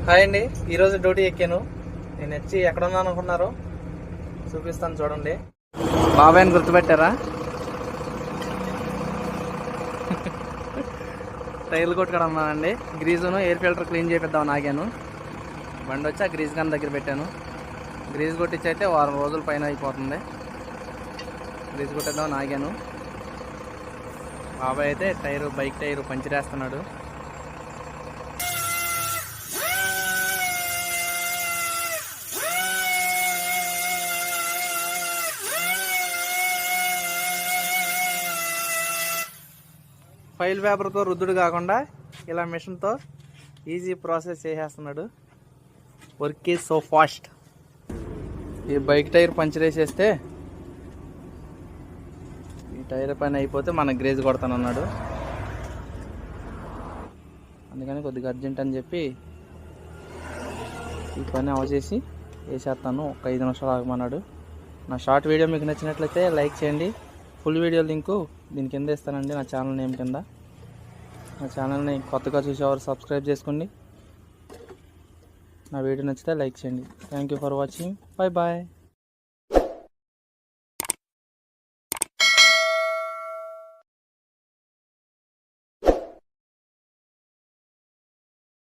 Hi అండి, ఈరోజు duty ఎక్కాను. నేను వచ్చి ఎక్కడ ఉన్నాను అనుకున్నారు, చూపిస్తాను చూడండి. బాబాయ్ని గుర్తుపెట్టారా? టైర్లు కొట్టుకొని ఉన్నానండి. గ్రీజును ఎయిర్ ఫిల్టర్ క్లీన్ చేపిద్దామని ఆగాను. బండి వచ్చి ఆ గ్రీజ్ గన్ దగ్గర పెట్టాను. గ్రీజ్ కొట్టించి అయితే వారం రోజుల పైన అయిపోతుంది. గ్రీజ్ కొట్టేద్దామని ఆగాను. బాబాయ్ అయితే బైక్ టైరు పంచిరేస్తున్నాడు. ఫైల్ పేపర్తో రుద్దుడు కాకుండా ఇలా మిషన్తో ఈజీ ప్రాసెస్ చేసేస్తున్నాడు. Work is so fast. ఈ బైక్ టైర్ పంచర్ వేసేస్తే ఈ టైర్ పైన అయిపోతే మనకు గ్రేజ్ కొడతానన్నాడు. అందుకని కొద్దిగా అర్జెంట్ అని చెప్పి ఈ పని అవచేసి వేసేస్తాను. ఒక 5 నిమిషాలు ఆగమన్నాడు. నా షార్ట్ వీడియో మీకు నచ్చినట్లయితే లైక్ చేయండి. ఫుల్ వీడియో లింకు దీని కింద ఇస్తానండి, నా ఛానల్ నేమ్ కింద. నా ఛానల్ని కొత్తగా చూసేవారు సబ్స్క్రైబ్ చేసుకోండి. నా వీడియో నచ్చితే లైక్ చేయండి. Thank you for watching. Bye bye.